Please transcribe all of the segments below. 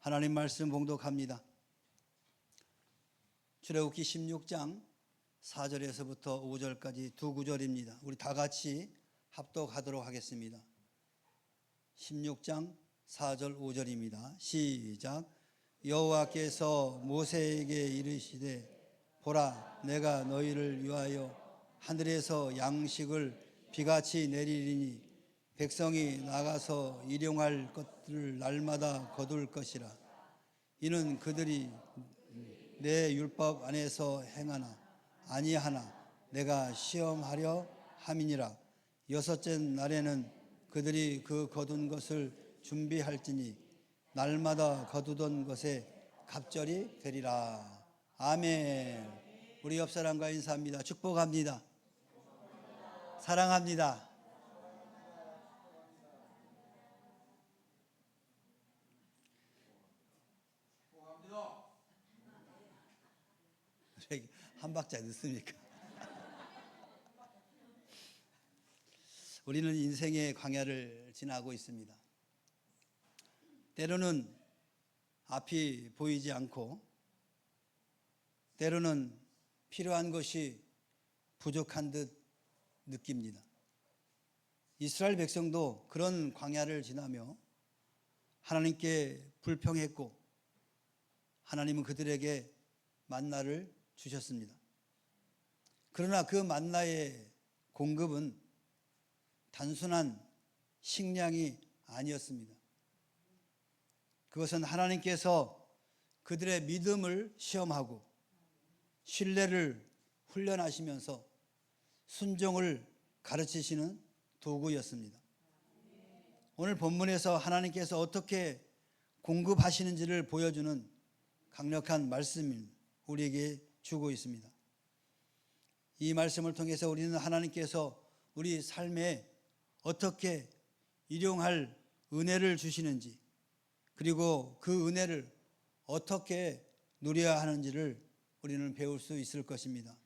하나님 말씀 봉독합니다. 출애굽기 16장 4절에서부터 5절까지 두 구절입니다. 우리 다 같이 합독하도록 하겠습니다. 16장 4절 5절입니다. 시작. 여호와께서 모세에게 이르시되 보라, 내가 너희를 위하여 하늘에서 양식을 비같이 내리리니 백성이 나가서 일용할 것들을 날마다 거둘 것이라. 이는 그들이 내 율법 안에서 행하나 아니하나 내가 시험하려 함이니라. 여섯째 날에는 그들이 그 거둔 것을 준비할지니 날마다 거두던 것에 갑절이 되리라. 아멘. 우리 옆 사람과 인사합니다. 축복합니다. 사랑합니다. 한 박자 늦습니까? 우리는 인생의 광야를 지나고 있습니다. 때로는 앞이 보이지 않고 때로는 필요한 것이 부족한 듯 느낍니다. 이스라엘 백성도 그런 광야를 지나며 하나님께 불평했고 하나님은 그들에게 만나를 주셨습니다. 그러나 그 만나의 공급은 단순한 식량이 아니었습니다. 그것은 하나님께서 그들의 믿음을 시험하고 신뢰를 훈련하시면서 순종을 가르치시는 도구였습니다. 오늘 본문에서 하나님께서 어떻게 공급하시는지를 보여주는 강력한 말씀을 우리에게 주고 있습니다. 이 말씀을 통해서 우리는 하나님께서 우리 삶에 어떻게 일용할 은혜를 주시는지, 그리고 그 은혜를 어떻게 누려야 하는지를 우리는 배울 수 있을 것입니다.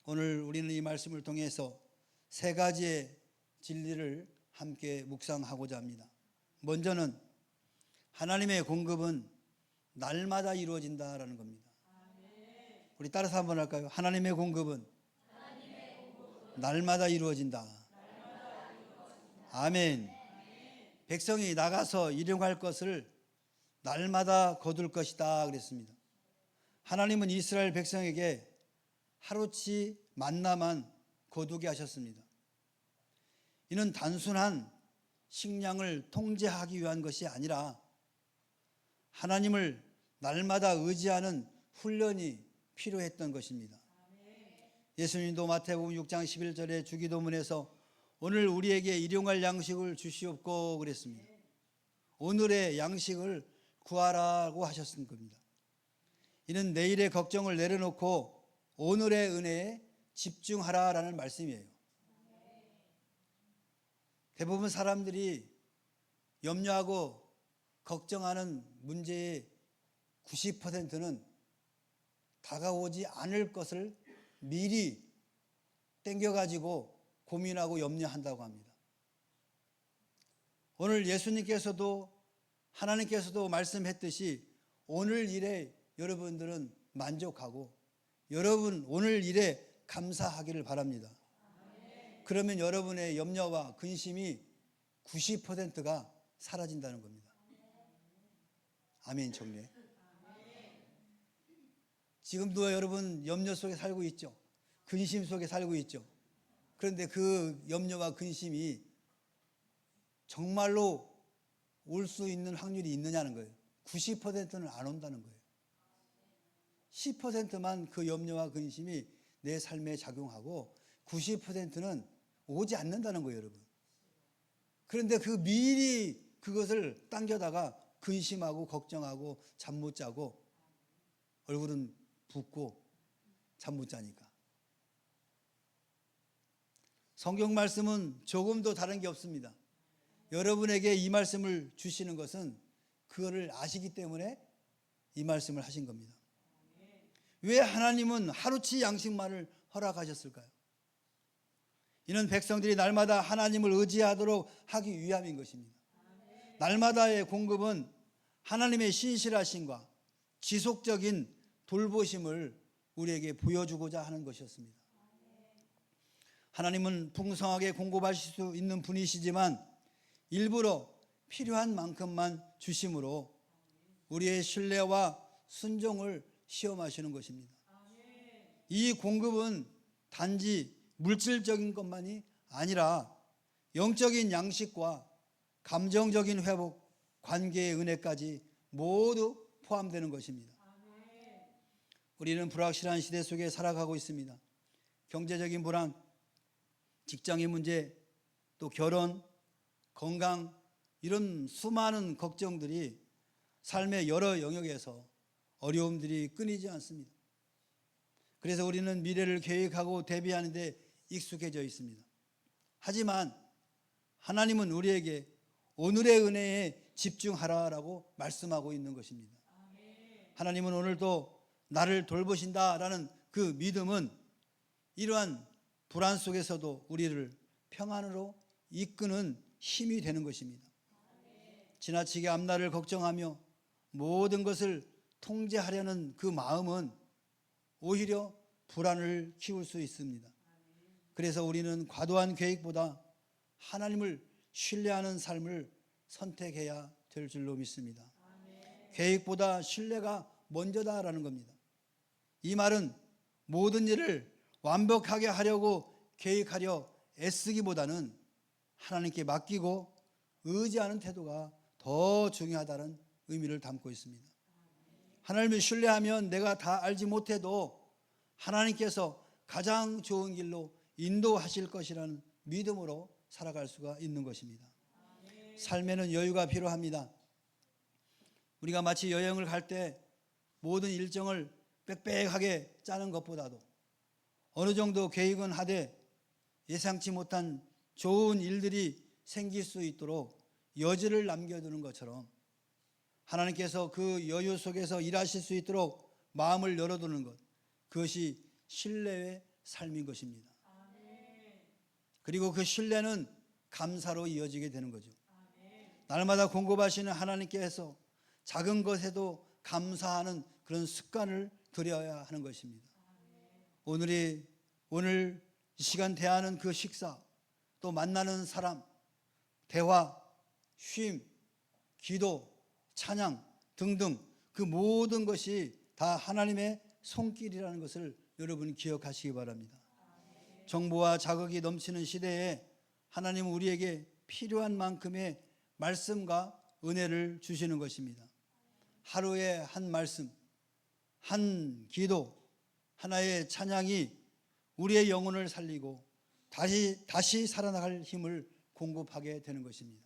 오늘 우리는 이 말씀을 통해서 세 가지의 진리를 함께 묵상하고자 합니다. 먼저는 하나님의 공급은 날마다 이루어진다라는 겁니다. 우리 따라서 한번 할까요? 하나님의 공급은 날마다 이루어진다. 아멘. 백성이 나가서 일용할 것을 날마다 거둘 것이다 그랬습니다. 하나님은 이스라엘 백성에게 하루치 만나만 거두게 하셨습니다. 이는 단순한 식량을 통제하기 위한 것이 아니라 하나님을 날마다 의지하는 훈련이 필요했던 것입니다. 예수님도 마태복음 6장 11절에 주기도문에서 오늘 우리에게 일용할 양식을 주시옵고 그랬습니다. 오늘의 양식을 구하라고 하셨던 겁니다. 이는 내일의 걱정을 내려놓고 오늘의 은혜에 집중하라라는 말씀이에요. 대부분 사람들이 염려하고 걱정하는 문제의 90%는 다가오지 않을 것을 미리 땡겨가지고 고민하고 염려한다고 합니다. 오늘 예수님께서도 하나님께서도 말씀했듯이 오늘 일에 여러분들은 만족하고 여러분 오늘 일에 감사하기를 바랍니다. 그러면 여러분의 염려와 근심이 90%가 사라진다는 겁니다. 아멘 청래. 지금도 여러분 염려 속에 살고 있죠. 근심 속에 살고 있죠. 그런데 그 염려와 근심이 정말로 올 수 있는 확률이 있느냐는 거예요. 90%는 안 온다는 거예요. 10%만 그 염려와 근심이 내 삶에 작용하고 90%는 오지 않는다는 거예요, 여러분. 그런데 그 미리 그것을 당겨다가 근심하고 걱정하고 잠 못 자고 얼굴은 붓고 잠 못 자니까. 성경 말씀은 조금도 다른 게 없습니다. 여러분에게 이 말씀을 주시는 것은 그거를 아시기 때문에 이 말씀을 하신 겁니다. 왜 하나님은 하루치 양식만을 허락하셨을까요? 이는 백성들이 날마다 하나님을 의지하도록 하기 위함인 것입니다. 날마다의 공급은 하나님의 신실하심과 지속적인 돌보심을 우리에게 보여주고자 하는 것이었습니다. 하나님은 풍성하게 공급하실 수 있는 분이시지만 일부러 필요한 만큼만 주심으로 우리의 신뢰와 순종을 시험하시는 것입니다. 이 공급은 단지 물질적인 것만이 아니라 영적인 양식과 감정적인 회복, 관계의 은혜까지 모두 포함되는 것입니다. 우리는 불확실한 시대 속에 살아가고 있습니다. 경제적인 불안, 직장의 문제, 또 결혼, 건강, 이런 수많은 걱정들이 삶의 여러 영역에서 어려움들이 끊이지 않습니다. 그래서 우리는 미래를 계획하고 대비하는 데 익숙해져 있습니다. 하지만 하나님은 우리에게 오늘의 은혜에 집중하라라고 말씀하고 있는 것입니다. 하나님은 오늘도 나를 돌보신다라는 그 믿음은 이러한 불안 속에서도 우리를 평안으로 이끄는 힘이 되는 것입니다. 지나치게 앞날을 걱정하며 모든 것을 통제하려는 그 마음은 오히려 불안을 키울 수 있습니다. 그래서 우리는 과도한 계획보다 하나님을 신뢰하는 삶을 선택해야 될 줄로 믿습니다. 계획보다 신뢰가 먼저다라는 겁니다. 이 말은 모든 일을 완벽하게 하려고 계획하려 애쓰기보다는 하나님께 맡기고 의지하는 태도가 더 중요하다는 의미를 담고 있습니다. 하나님을 신뢰하면 내가 다 알지 못해도 하나님께서 가장 좋은 길로 인도하실 것이라는 믿음으로 살아갈 수가 있는 것입니다. 삶에는 여유가 필요합니다. 우리가 마치 여행을 갈 때 모든 일정을 빽빽하게 짜는 것보다도 어느 정도 계획은 하되 예상치 못한 좋은 일들이 생길 수 있도록 여지를 남겨두는 것처럼 하나님께서 그 여유 속에서 일하실 수 있도록 마음을 열어두는 것, 그것이 신뢰의 삶인 것입니다. 그리고 그 신뢰는 감사로 이어지게 되는 거죠. 날마다 공급하시는 하나님께서 작은 것에도 감사하는 그런 습관을 들여야 하는 것입니다. 오늘 이 시간 대하는 그 식사, 또 만나는 사람, 대화, 쉼, 기도, 찬양 등등 그 모든 것이 다 하나님의 손길이라는 것을 여러분 기억하시기 바랍니다. 정보와 자극이 넘치는 시대에 하나님은 우리에게 필요한 만큼의 말씀과 은혜를 주시는 것입니다. 하루에 한 말씀, 한 기도, 하나의 찬양이 우리의 영혼을 살리고 다시 살아나갈 힘을 공급하게 되는 것입니다.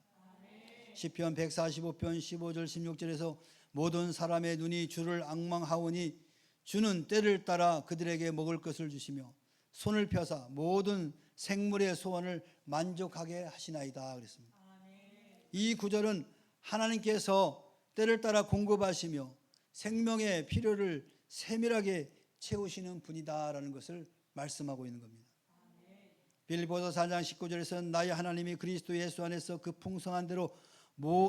시편 145편 15절 16절에서 모든 사람의 눈이 주를 앙망하오니 주는 때를 따라 그들에게 먹을 것을 주시며 손을 펴사 모든 생물의 소원을 만족하게 하시나이다 그랬습니다. 이 구절은 하나님께서 때를 따라 공급하시며 생명의 필요를 세밀하게 채우시는 분이다라는 것을 말씀하고 있는 겁니다. 빌립보서 4장 19절에서는 나의 하나님이 그리스도 예수 안에서 그 풍성한 대로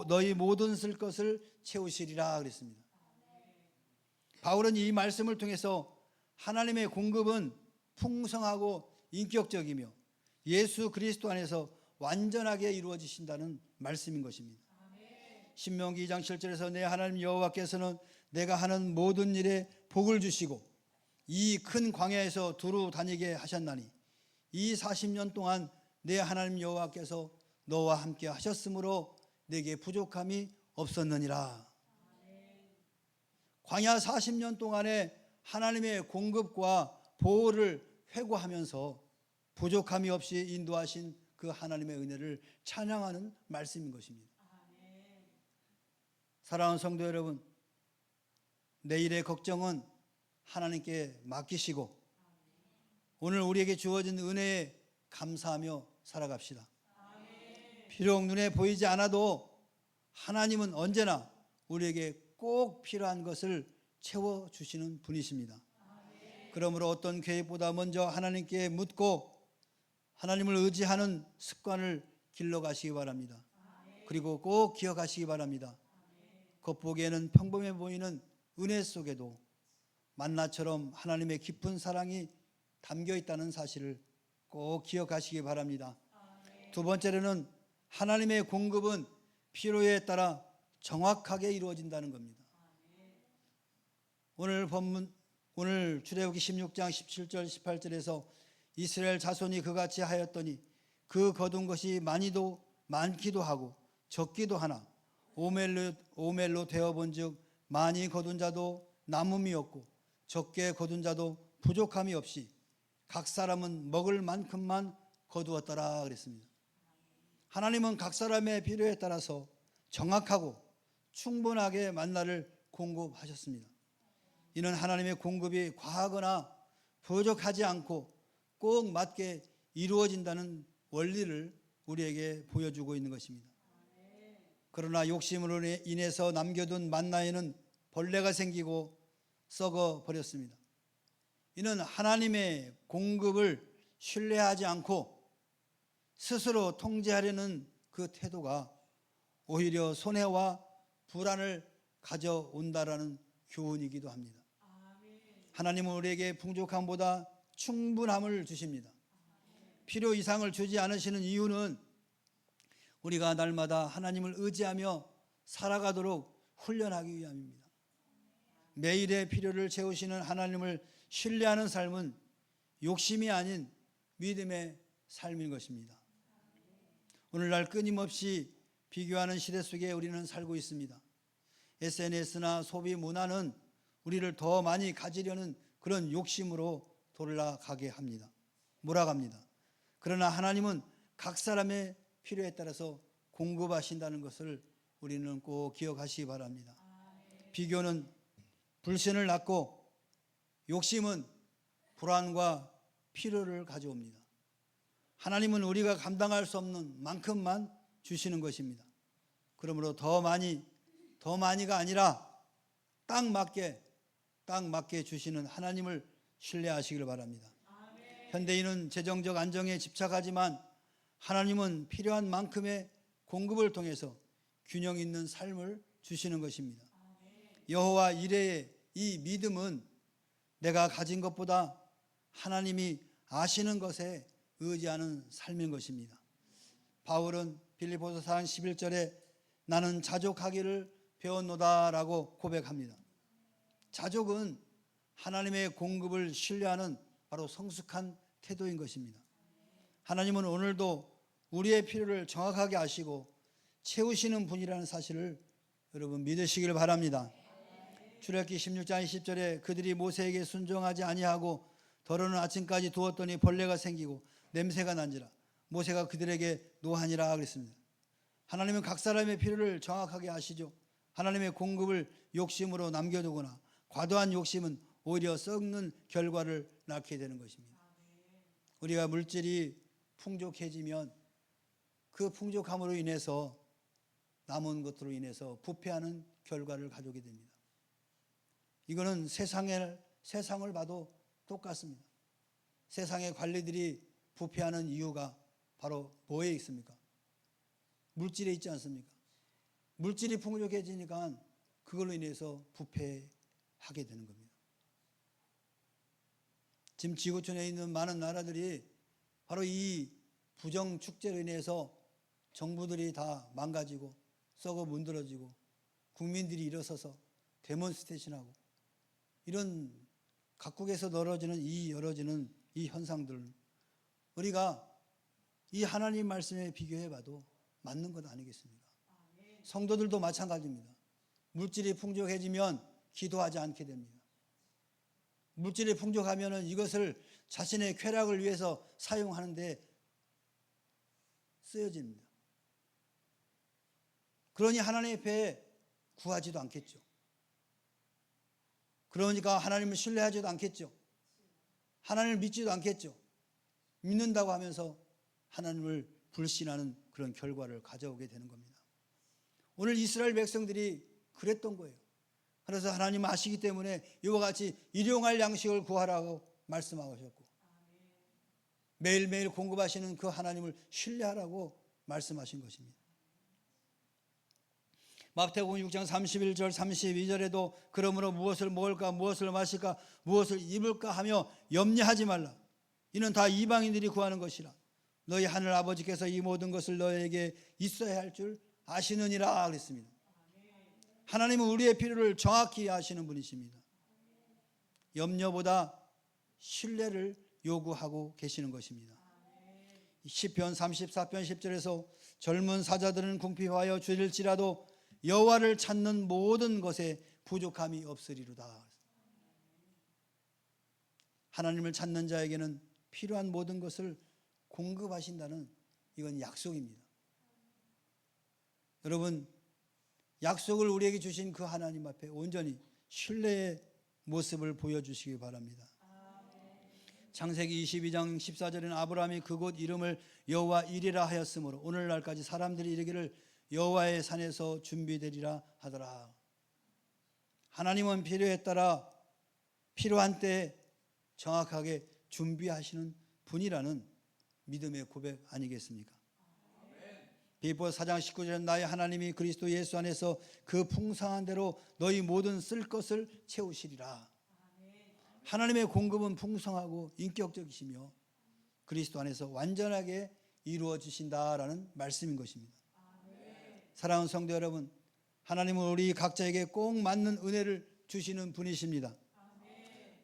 너희 모든 쓸 것을 채우시리라 그랬습니다. 바울은 이 말씀을 통해서 하나님의 공급은 풍성하고 인격적이며 예수 그리스도 안에서 완전하게 이루어지신다는 말씀인 것입니다. 신명기 2장 7절에서 내 하나님 여호와께서는 내가 하는 모든 일에 복을 주시고 이 큰 광야에서 두루 다니게 하셨나니 이 40년 동안 내 하나님 여호와께서 너와 함께 하셨으므로 내게 부족함이 없었느니라. 광야 40년 동안에 하나님의 공급과 보호를 회고하면서 부족함이 없이 인도하신 그 하나님의 은혜를 찬양하는 말씀인 것입니다. 사랑하는 성도 여러분, 내일의 걱정은 하나님께 맡기시고 오늘 우리에게 주어진 은혜에 감사하며 살아갑시다. 비록 눈에 보이지 않아도 하나님은 언제나 우리에게 꼭 필요한 것을 채워주시는 분이십니다. 그러므로 어떤 계획보다 먼저 하나님께 묻고 하나님을 의지하는 습관을 길러가시기 바랍니다. 그리고 꼭 기억하시기 바랍니다. 겉보기에는 평범해 보이는 은혜 속에도 만나처럼 하나님의 깊은 사랑이 담겨 있다는 사실을 꼭 기억하시기 바랍니다. 두 번째로는 하나님의 공급은 필요에 따라 정확하게 이루어진다는 겁니다. 오늘 출애굽기 16장 17절 18절에서 이스라엘 자손이 그같이 하였더니 그 거둔 것이 많기도 하고 적기도 하나 오멜로 되어본즉 많이 거둔 자도 남음이 없고 적게 거둔 자도 부족함이 없이 각 사람은 먹을 만큼만 거두었더라 그랬습니다. 하나님은 각 사람의 필요에 따라서 정확하고 충분하게 만나를 공급하셨습니다. 이는 하나님의 공급이 과하거나 부족하지 않고 꼭 맞게 이루어진다는 원리를 우리에게 보여주고 있는 것입니다. 그러나 욕심으로 인해서 남겨둔 만나에는 벌레가 생기고 썩어 버렸습니다. 이는 하나님의 공급을 신뢰하지 않고 스스로 통제하려는 그 태도가 오히려 손해와 불안을 가져온다라는 교훈이기도 합니다. 하나님은 우리에게 풍족함보다 충분함을 주십니다. 필요 이상을 주지 않으시는 이유는 우리가 날마다 하나님을 의지하며 살아가도록 훈련하기 위함입니다. 매일의 필요를 채우시는 하나님을 신뢰하는 삶은 욕심이 아닌 믿음의 삶인 것입니다. 오늘날 끊임없이 비교하는 시대 속에 우리는 살고 있습니다. SNS나 소비 문화는 우리를 더 많이 가지려는 그런 욕심으로 돌아가게 합니다. 몰아갑니다. 그러나 하나님은 각 사람의 필요에 따라서 공급하신다는 것을 우리는 꼭 기억하시기 바랍니다. 비교는 불신을 낳고 욕심은 불안과 필요를 가져옵니다. 하나님은 우리가 감당할 수 없는 만큼만 주시는 것입니다. 그러므로 더 많이가 아니라 딱 맞게 주시는 하나님을 신뢰하시길 바랍니다. 현대인은 재정적 안정에 집착하지만 하나님은 필요한 만큼의 공급을 통해서 균형 있는 삶을 주시는 것입니다. 여호와 이레의 이 믿음은 내가 가진 것보다 하나님이 아시는 것에 의지하는 삶인 것입니다. 바울은 빌립보서 4장 11절에 나는 자족하기를 배웠노다라고 고백합니다. 자족은 하나님의 공급을 신뢰하는 바로 성숙한 태도인 것입니다. 하나님은 오늘도 우리의 필요를 정확하게 아시고 채우시는 분이라는 사실을 여러분 믿으시길 바랍니다. 출애굽기 16장 20절에 그들이 모세에게 순종하지 아니하고 더러는 아침까지 두었더니 벌레가 생기고 냄새가 난지라 모세가 그들에게 노하니라 그랬습니다. 하나님은 각 사람의 필요를 정확하게 아시죠. 하나님의 공급을 욕심으로 남겨두거나 과도한 욕심은 오히려 썩는 결과를 낳게 되는 것입니다. 우리가 물질이 풍족해지면 그 풍족함으로 인해서 남은 것으로 인해서 부패하는 결과를 가져오게 됩니다. 이거는 세상을 봐도 똑같습니다. 세상의 관리들이 부패하는 이유가 바로 뭐에 있습니까? 물질에 있지 않습니까? 물질이 풍족해지니까 그걸로 인해서 부패하게 되는 겁니다. 지금 지구촌에 있는 많은 나라들이 바로 이 부정 축제로 인해서 정부들이 다 망가지고 썩어 문드러지고 국민들이 일어서서 데몬스트레이션하고 이런 각국에서 열어지는 이 현상들 우리가 이 하나님 말씀에 비교해 봐도 맞는 것 아니겠습니까? 성도들도 마찬가지입니다. 물질이 풍족해지면 기도하지 않게 됩니다. 물질이 풍족하면 이것을 자신의 쾌락을 위해서 사용하는데 쓰여집니다. 그러니 하나님 앞에 구하지도 않겠죠. 그러니까 하나님을 신뢰하지도 않겠죠. 하나님을 믿지도 않겠죠. 믿는다고 하면서 하나님을 불신하는 그런 결과를 가져오게 되는 겁니다. 오늘 이스라엘 백성들이 그랬던 거예요. 그래서 하나님 아시기 때문에 이와 같이 일용할 양식을 구하라고 말씀하셨고 매일매일 공급하시는 그 하나님을 신뢰하라고 말씀하신 것입니다. 마태복음 6장 31절 32절에도 그러므로 무엇을 먹을까 무엇을 마실까 무엇을 입을까 하며 염려하지 말라. 이는 다 이방인들이 구하는 것이라. 너희 하늘 아버지께서 이 모든 것을 너희에게 있어야 할 줄 아시느니라 그랬습니다. 하나님은 우리의 필요를 정확히 아시는 분이십니다. 염려보다 신뢰를 요구하고 계시는 것입니다. 시편 34편 10절에서 젊은 사자들은 궁핍하여 줄일지라도 여호와를 찾는 모든 것에 부족함이 없으리로다. 하나님을 찾는 자에게는 필요한 모든 것을 공급하신다는 이건 약속입니다. 여러분, 약속을 우리에게 주신 그 하나님 앞에 온전히 신뢰의 모습을 보여주시기 바랍니다. 창세기 22장 14절에는 아브라함이 그곳 이름을 여호와 이리라 하였으므로 오늘날까지 사람들이 이르기를 여호와의 산에서 준비되리라 하더라. 하나님은 필요에 따라 필요한 때에 정확하게 준비하시는 분이라는 믿음의 고백 아니겠습니까? 빌립보서 4장 19절에 나의 하나님이 그리스도 예수 안에서 그 풍성한 대로 너희 모든 쓸 것을 채우시리라. 하나님의 공급은 풍성하고 인격적이시며 그리스도 안에서 완전하게 이루어지신다라는 말씀인 것입니다. 사랑하는 성도 여러분, 하나님은 우리 각자에게 꼭 맞는 은혜를 주시는 분이십니다.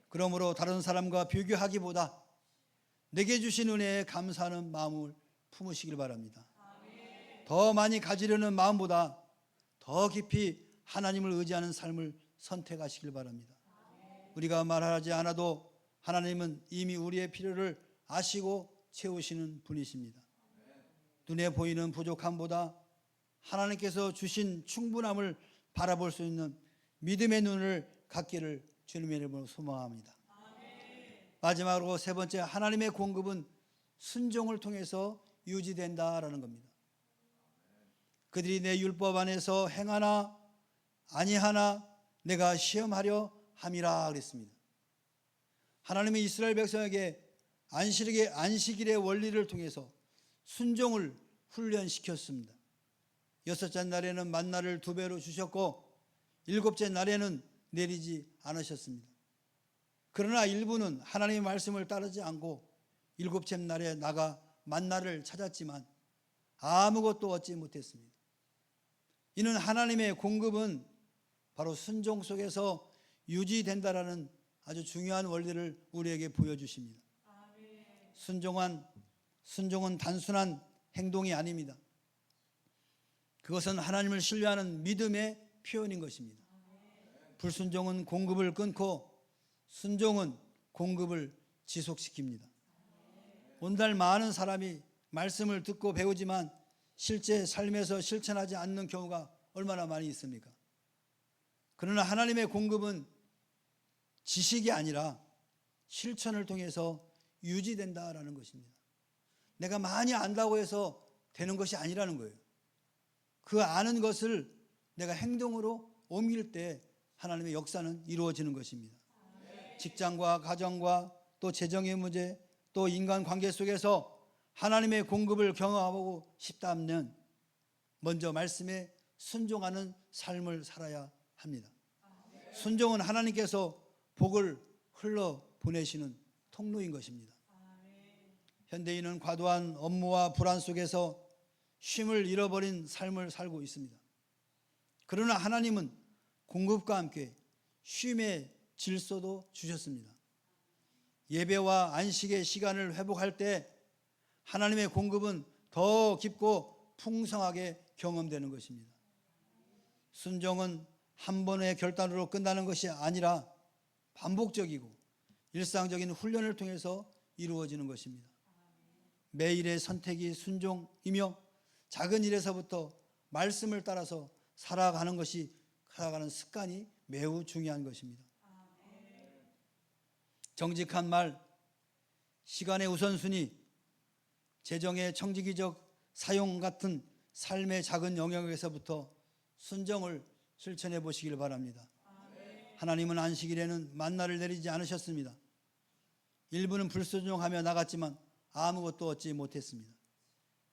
그러므로 다른 사람과 비교하기보다 내게 주신 은혜에 감사하는 마음을 품으시길 바랍니다. 더 많이 가지려는 마음보다 더 깊이 하나님을 의지하는 삶을 선택하시길 바랍니다. 우리가 말하지 않아도 하나님은 이미 우리의 필요를 아시고 채우시는 분이십니다. 눈에 보이는 부족함보다 하나님께서 주신 충분함을 바라볼 수 있는 믿음의 눈을 갖기를 주님의 이름으로 소망합니다. 마지막으로 세 번째, 하나님의 공급은 순종을 통해서 유지된다라는 겁니다. 그들이 내 율법 안에서 행하나 아니하나 내가 시험하려 함이라 그랬습니다. 하나님은 이스라엘 백성에게 안식일의 원리를 통해서 순종을 훈련시켰습니다. 여섯째 날에는 만나를 2배로 주셨고 일곱째 날에는 내리지 않으셨습니다. 그러나 일부는 하나님의 말씀을 따르지 않고 일곱째 날에 나가 만나를 찾았지만 아무것도 얻지 못했습니다. 이는 하나님의 공급은 바로 순종 속에서 유지된다라는 아주 중요한 원리를 우리에게 보여주십니다. 순종은 단순한 행동이 아닙니다. 그것은 하나님을 신뢰하는 믿음의 표현인 것입니다. 불순종은 공급을 끊고 순종은 공급을 지속시킵니다. 오늘날 많은 사람이 말씀을 듣고 배우지만 실제 삶에서 실천하지 않는 경우가 얼마나 많이 있습니까? 그러나 하나님의 공급은 지식이 아니라 실천을 통해서 유지된다라는 것입니다. 내가 많이 안다고 해서 되는 것이 아니라는 거예요. 그 아는 것을 내가 행동으로 옮길 때 하나님의 역사는 이루어지는 것입니다. 직장과 가정과 또 재정의 문제 또 인간관계 속에서 하나님의 공급을 경험하고 싶다면 먼저 말씀에 순종하는 삶을 살아야 합니다. 순종은 하나님께서 복을 흘러보내시는 통로인 것입니다. 현대인은 과도한 업무와 불안 속에서 쉼을 잃어버린 삶을 살고 있습니다. 그러나 하나님은 공급과 함께 쉼의 질서도 주셨습니다. 예배와 안식의 시간을 회복할 때 하나님의 공급은 더 깊고 풍성하게 경험되는 것입니다. 순종은 한 번의 결단으로 끝나는 것이 아니라 반복적이고 일상적인 훈련을 통해서 이루어지는 것입니다. 매일의 선택이 순종이며 작은 일에서부터 말씀을 따라서 살아가는 습관이 매우 중요한 것입니다. 정직한 말, 시간의 우선순위, 재정의 청지기적 사용 같은 삶의 작은 영역에서부터 순종을 실천해 보시길 바랍니다. 하나님은 안식일에는 만나를 내리지 않으셨습니다. 일부는 불순종하며 나갔지만 아무것도 얻지 못했습니다.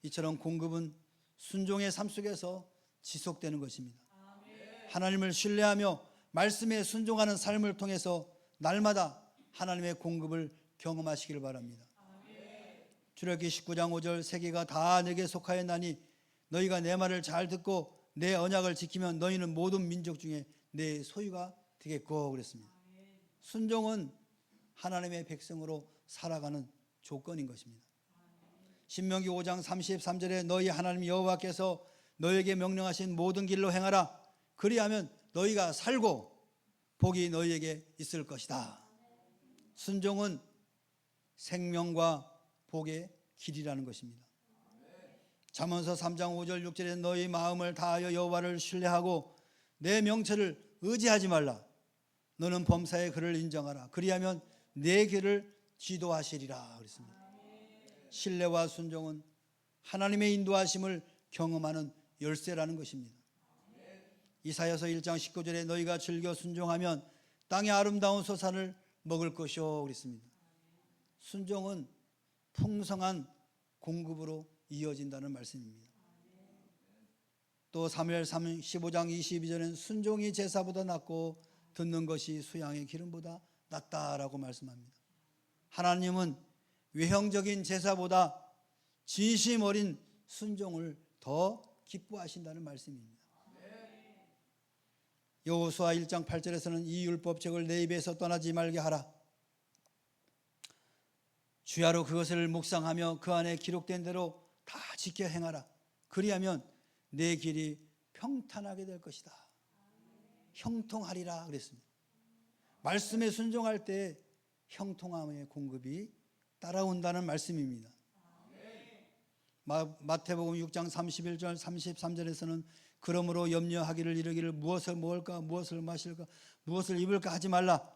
이처럼 공급은 순종의 삶 속에서 지속되는 것입니다. 하나님을 신뢰하며 말씀에 순종하는 삶을 통해서 날마다 하나님의 공급을 경험하시길 바랍니다. 출애굽기 19장 5절 세계가 다 내게 속하였나니 너희가 내 말을 잘 듣고 내 언약을 지키면 너희는 모든 민족 중에 내 소유가 되겠고 그랬습니다. 순종은 하나님의 백성으로 살아가는 조건인 것입니다. 신명기 5장 33절에 너희 하나님 여호와께서 너희에게 명령하신 모든 길로 행하라. 그리하면 너희가 살고 복이 너희에게 있을 것이다. 순종은 생명과 복의 길이라는 것입니다. 잠언서 3장 5절 6절에 너희 마음을 다하여 여호와를 신뢰하고 내 명철을 의지하지 말라. 너는 범사의 그를 인정하라. 그리하면 내 길을 지도하시리라 그랬습니다. 신뢰와 순종은 하나님의 인도하심을 경험하는 열쇠라는 것입니다. 이사야서 1장 19절에 너희가 즐겨 순종하면 땅의 아름다운 소산을 먹을 것이요 그랬습니다. 순종은 풍성한 공급으로 이어진다는 말씀입니다. 또 사무엘 15장 22절에는 순종이 제사보다 낫고 듣는 것이 수양의 기름보다 낫다라고 말씀합니다. 하나님은 외형적인 제사보다 진심 어린 순종을 더 기뻐하신다는 말씀입니다. 여호수아 1장 8절에서는 이 율법책을 내 입에서 떠나지 말게 하라. 주야로 그것을 묵상하며 그 안에 기록된 대로 다 지켜 행하라. 그리하면 내 길이 평탄하게 될 것이다. 형통하리라 그랬습니다. 말씀에 순종할 때 형통함의 공급이 따라온다는 말씀입니다. 마태복음 6장 31절 33절에서는 그러므로 염려하기를 이르기를 무엇을 먹을까 무엇을 마실까 무엇을 입을까 하지 말라.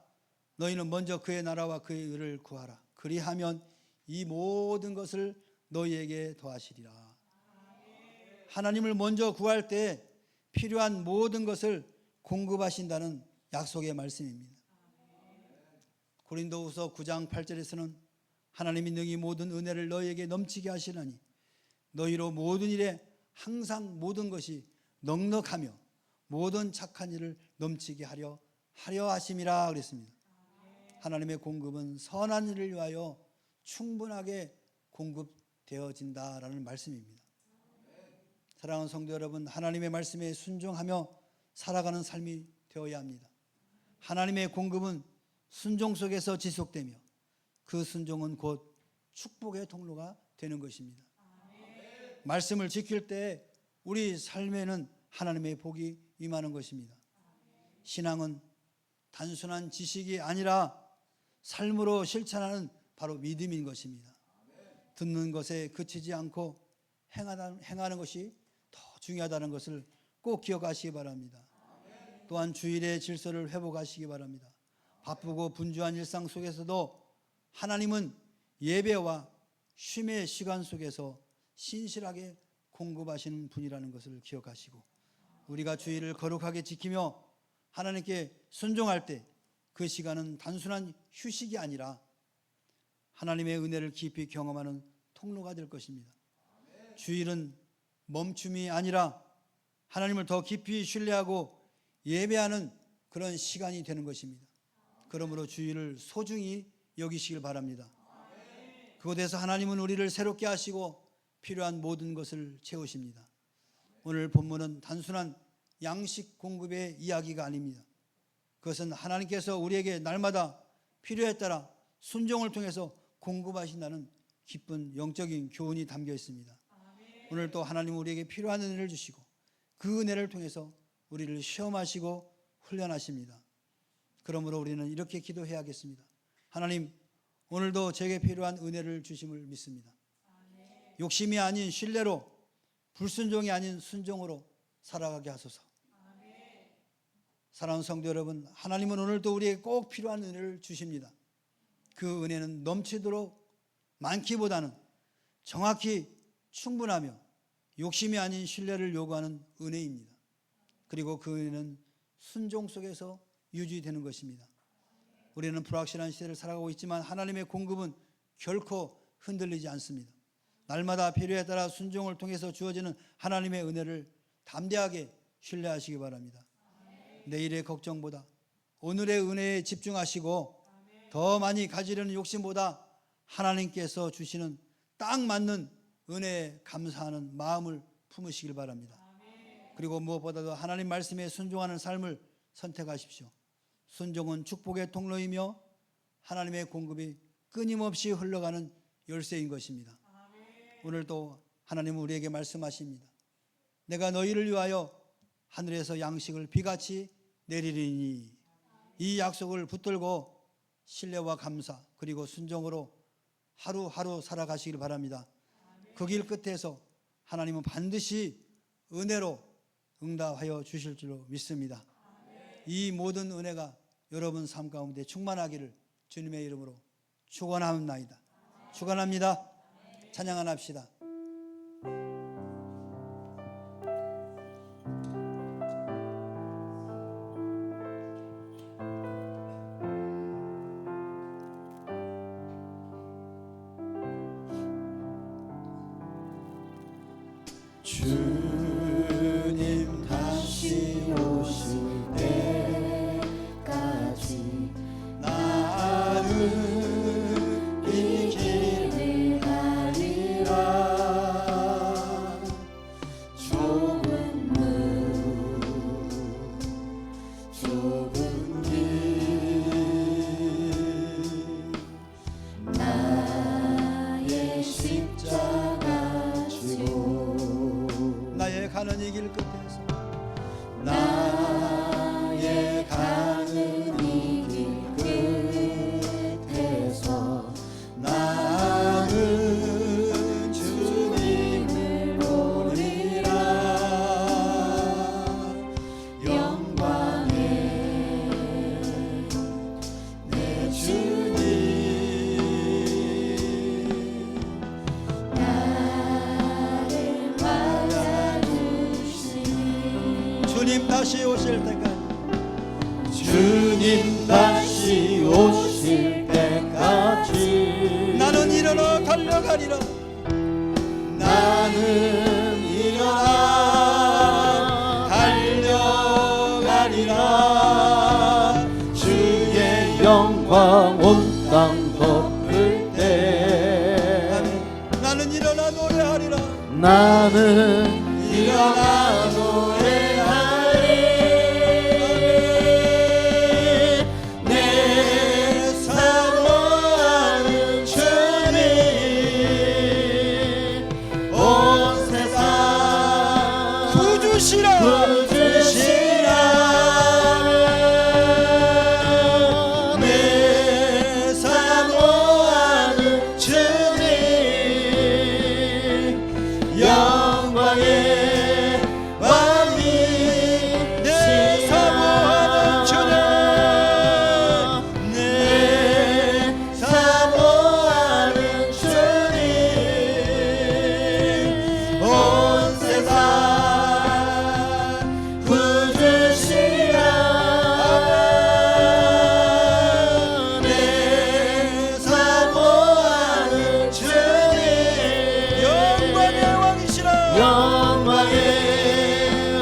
너희는 먼저 그의 나라와 그의 의를 구하라. 그리하면 이 모든 것을 너희에게 더하시리라. 하나님을 먼저 구할 때 필요한 모든 것을 공급하신다는 약속의 말씀입니다. 고린도후서 9장 8절에서는 하나님이 능히 모든 은혜를 너희에게 넘치게 하시나니 너희로 모든 일에 항상 모든 것이 넉넉하며 모든 착한 일을 넘치게 하려 하심이라 그랬습니다. 하나님의 공급은 선한 일을 위하여 충분하게 공급되어진다라는 말씀입니다. 사랑하는 성도 여러분, 하나님의 말씀에 순종하며 살아가는 삶이 되어야 합니다. 하나님의 공급은 순종 속에서 지속되며 그 순종은 곧 축복의 통로가 되는 것입니다. 말씀을 지킬 때 우리 삶에는 하나님의 복이 임하는 것입니다. 신앙은 단순한 지식이 아니라 삶으로 실천하는 바로 믿음인 것입니다. 듣는 것에 그치지 않고 행하는 것이 더 중요하다는 것을 꼭 기억하시기 바랍니다. 또한 주일의 질서를 회복하시기 바랍니다. 바쁘고 분주한 일상 속에서도 하나님은 예배와 쉼의 시간 속에서 신실하게 공급하시는 분이라는 것을 기억하시고 우리가 주일을 거룩하게 지키며 하나님께 순종할 때 그 시간은 단순한 휴식이 아니라 하나님의 은혜를 깊이 경험하는 통로가 될 것입니다. 주일은 멈춤이 아니라 하나님을 더 깊이 신뢰하고 예배하는 그런 시간이 되는 것입니다. 그러므로 주일을 소중히 여기시길 바랍니다. 그곳에서 하나님은 우리를 새롭게 하시고 필요한 모든 것을 채우십니다. 오늘 본문은 단순한 양식 공급의 이야기가 아닙니다. 그것은 하나님께서 우리에게 날마다 필요에 따라 순종을 통해서 공급하신다는 기쁜 영적인 교훈이 담겨 있습니다. 오늘 또 하나님은 우리에게 필요한 은혜를 주시고 그 은혜를 통해서 우리를 시험하시고 훈련하십니다. 그러므로 우리는 이렇게 기도해야겠습니다. 하나님, 오늘도 제게 필요한 은혜를 주심을 믿습니다. 욕심이 아닌 신뢰로, 불순종이 아닌 순종으로 살아가게 하소서. 사랑하는 성도 여러분, 하나님은 오늘도 우리에게 꼭 필요한 은혜를 주십니다. 그 은혜는 넘치도록 많기보다는 정확히 충분하며 욕심이 아닌 신뢰를 요구하는 은혜입니다. 그리고 그 은혜는 순종 속에서 유지되는 것입니다. 우리는 불확실한 시대를 살아가고 있지만 하나님의 공급은 결코 흔들리지 않습니다. 날마다 필요에 따라 순종을 통해서 주어지는 하나님의 은혜를 담대하게 신뢰하시기 바랍니다. 내일의 걱정보다 오늘의 은혜에 집중하시고 더 많이 가지려는 욕심보다 하나님께서 주시는 딱 맞는 은혜에 감사하는 마음을 품으시길 바랍니다. 그리고 무엇보다도 하나님 말씀에 순종하는 삶을 선택하십시오. 순종은 축복의 통로이며 하나님의 공급이 끊임없이 흘러가는 열쇠인 것입니다. 오늘도 하나님은 우리에게 말씀하십니다. 내가 너희를 위하여 하늘에서 양식을 비같이 내리리니, 이 약속을 붙들고 신뢰와 감사 그리고 순종으로 하루하루 살아가시길 바랍니다. 그 길 끝에서 하나님은 반드시 은혜로 응답하여 주실 줄로 믿습니다. 이 모든 은혜가 여러분 삶 가운데 충만하기를 주님의 이름으로 축원합니다. 축원합니다. 찬양하나 합시다. 주님 다시 오실 때까지 나는 이 길을 가리라. 좁은 문 좁은 길 나의 십자가 지고 나의 가는 이 길 끝에서 나의 가는 이 길 끝에서 나는 주님을 보리라. 영광의 내 주님 나를 맞아주시니. 주님 다시 오실 때까지 주님 다시 오실 때까지 나는 일어나 달려가리라. 나는 일어나 달려가리라. 주의 영광 온 땅 덮을 때 나는 일어나 노래하리라. 나는 일어나 노래하리. 내 사모하는 주님 온 세상 구주시라. 구주시라. 내 사모하는 주님 영광의 왕이 내 사모하는 주님, 내 사모하는 주님 온 세상 구주시라. 내 사모하는 주님 영광의 왕이시라. 영광의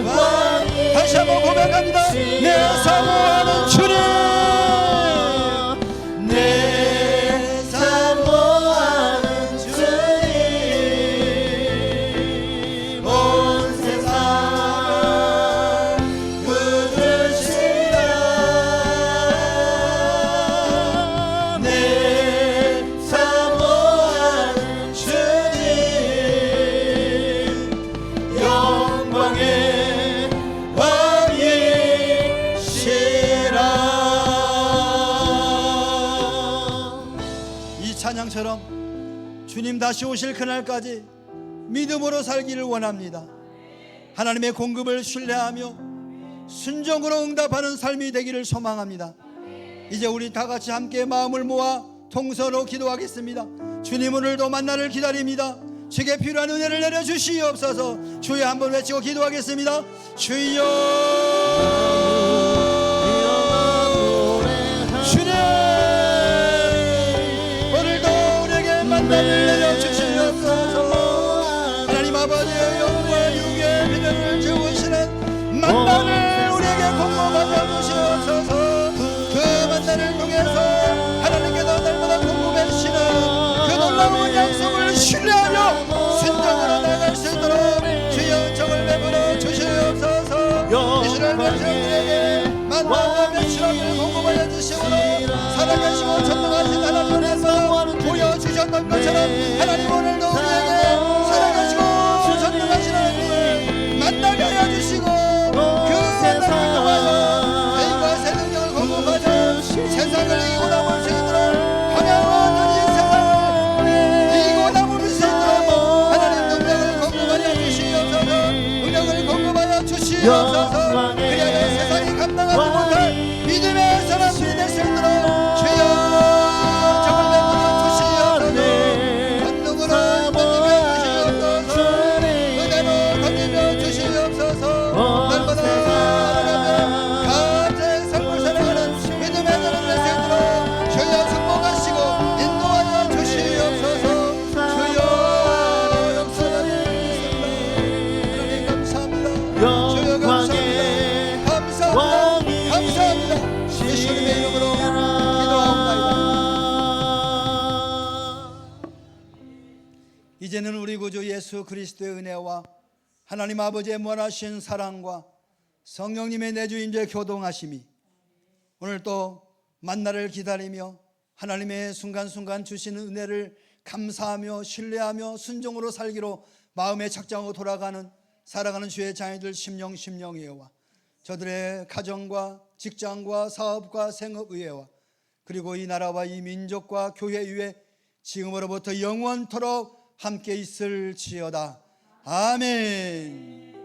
왕이 다시 한번 고백합니다. 내 사모하는 주님, 내 사모하는 주님 온 세상 구주시라. 내 사모하는 주님 영광의 왕이시라. 이 찬양처럼 주님 다시 오실 그날까지 믿음으로 살기를 원합니다. 하나님의 공급을 신뢰하며 순종으로 응답하는 삶이 되기를 소망합니다. 이제 우리 다 같이 함께 마음을 모아 통서로 기도하겠습니다. 주님 오늘도 만나를 기다립니다. 제게 필요한 은혜를 내려주시옵소서. 주여 한번 외치고 기도하겠습니다. 주여, 주님 오늘도 우리에게 만나를 내려주시옵소서. 하나님 아버지의 영과 육의 비전을 채우시는 만나를 우리에게 공급하여 만나가 며칠함을 공급하여 주시므로 살아계시고 전능하신 하나님께서 보여주셨던 것처럼 하나님 오늘도 우리에게 살아계시고 전능하신 하나님을 만나게 하여 주시고 그 만남을 통하여 힘과 새 능력을 공급하여 세상을 이기고 남을 수 있도록 광야와 어떤 이 세상을 이기고 남을 수 있도록 하나님 능력을 공급하여 주시옵소서. 능력을 공급하여 주시옵소서. 그리하여 세상이 감당하지 못할 믿음의 사람들이 될 수 있도록 주여 정을 베풀어 주시옵소서. 권능으로 던지며 주시옵소서. 은혜로 던지며 주시옵소서. 날마다 살아가며 감사의 삶을 살아가는 믿음의 사람들 될 수 있도록 주여 축복하시고 인도하여 주시옵소서. 주여 역사하시옵소서. 하나님 감사합니다. 주여 감사합니다. 감사합니다. 감사합니다. 예수님의 이름으로 기도하옵나이다. 이제는 우리 구주 예수 그리스도의 은혜와 하나님 아버지의 무한하신 사랑과 성령님의 내주임재 교동하심이 오늘 또 만나를 기다리며 하나님의 순간순간 주시는 은혜를 감사하며 신뢰하며 순종으로 살기로 마음에 착정하고 돌아가는 살아가는 주의 자녀들 심령의회와 저들의 가정과 직장과 사업과 생업의회와 그리고 이 나라와 이 민족과 교회 위에 지금으로부터 영원토록 함께 있을지어다. 아멘.